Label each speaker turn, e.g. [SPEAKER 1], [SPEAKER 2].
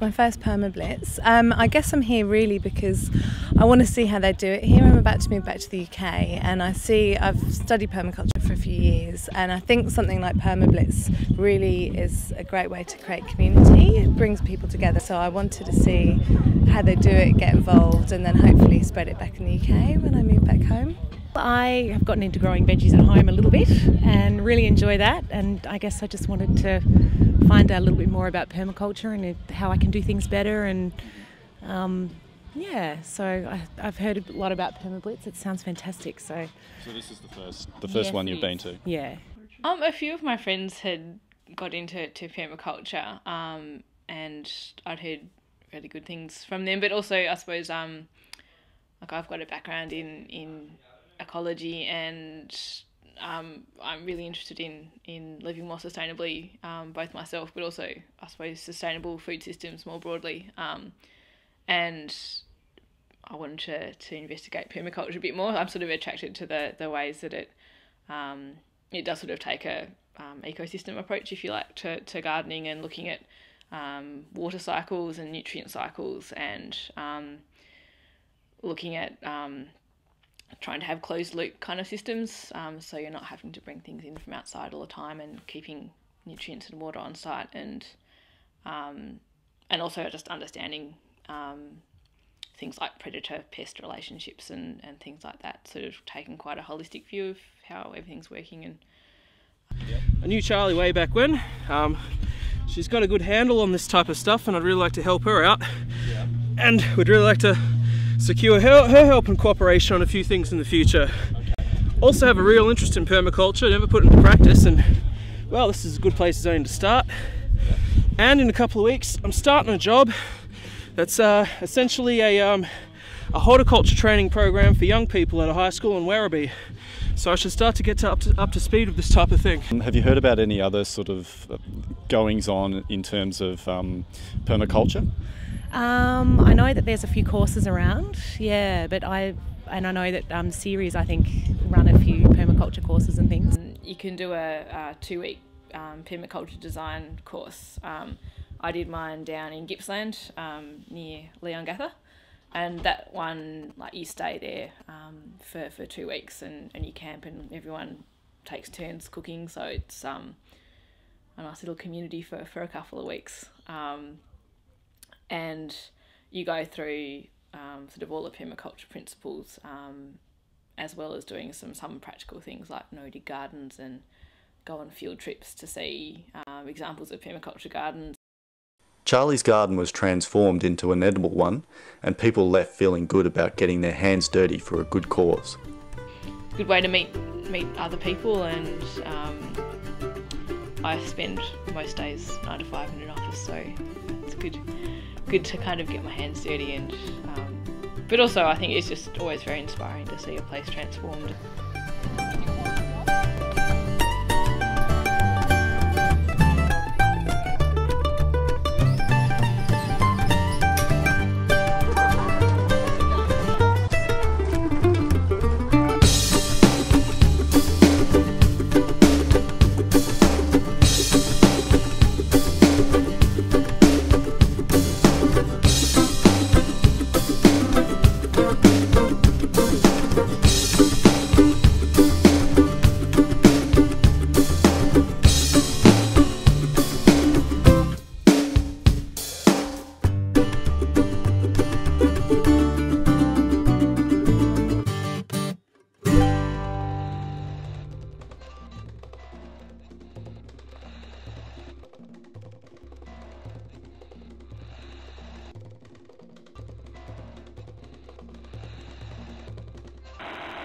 [SPEAKER 1] my first Permablitz. I guess I'm here really because I want to see how they do it here. I'm about to move back to the UK and I've studied permaculture for a few years, and I think something like Permablitz really is a great way to create community. It brings people together, so I wanted to see how they do it, get involved, and then hopefully spread it back in the UK when I move back home.
[SPEAKER 2] I have gotten into growing veggies at home a little bit and really enjoy that, and I guess I just wanted to find out a little bit more about permaculture and how I can do things better, and yeah, so I've heard a lot about Permablitz. It sounds fantastic. So
[SPEAKER 3] this is the first one you've been to?
[SPEAKER 2] Yeah.
[SPEAKER 4] A few of my friends had got into permaculture, and I'd heard really good things from them, but also I suppose like I've got a background in ecology, and I'm really interested in living more sustainably, both myself but also I suppose sustainable food systems more broadly, and I wanted to investigate permaculture a bit more. I'm sort of attracted to the ways that it does sort of take a ecosystem approach, if you like, to gardening, and looking at water cycles and nutrient cycles, and looking at trying to have closed loop kind of systems, so you're not having to bring things in from outside all the time, and keeping nutrients and water on site, and also just understanding things like predator-pest relationships and things like that, sort of taking quite a holistic view of how everything's working. And
[SPEAKER 5] I knew Charlie way back when. She's got a good handle on this type of stuff, and I'd really like to help her out. Yeah. And we'd really like to secure her help and cooperation on a few things in the future. Okay. Also have a real interest in permaculture, never put it into practice, and well, this is a good place to start. Yeah. And in a couple of weeks I'm starting a job that's essentially a horticulture training program for young people at a high school in Werribee. So I should start to get up to speed with this type of thing.
[SPEAKER 3] Have you heard about any other sort of goings on in terms of permaculture?
[SPEAKER 2] I know that there's a few courses around, yeah, but I know that series, I think, run a few permaculture courses and things.
[SPEAKER 4] You can do a 2-week permaculture design course. I did mine down in Gippsland, near Leongatha, and that one, like, you stay there for 2 weeks, and you camp, and everyone takes turns cooking, so it's a nice little community for a couple of weeks. And you go through sort of all the permaculture principles, as well as doing some practical things like no-dig gardens, and go on field trips to see examples of permaculture gardens.
[SPEAKER 6] Charlie's garden was transformed into an edible one, and people left feeling good about getting their hands dirty for a good cause.
[SPEAKER 4] Good way to meet other people, and I spend most days 9 to 5 in an office, so it's good to kind of get my hands dirty, and but also I think it's just always very inspiring to see a place transformed.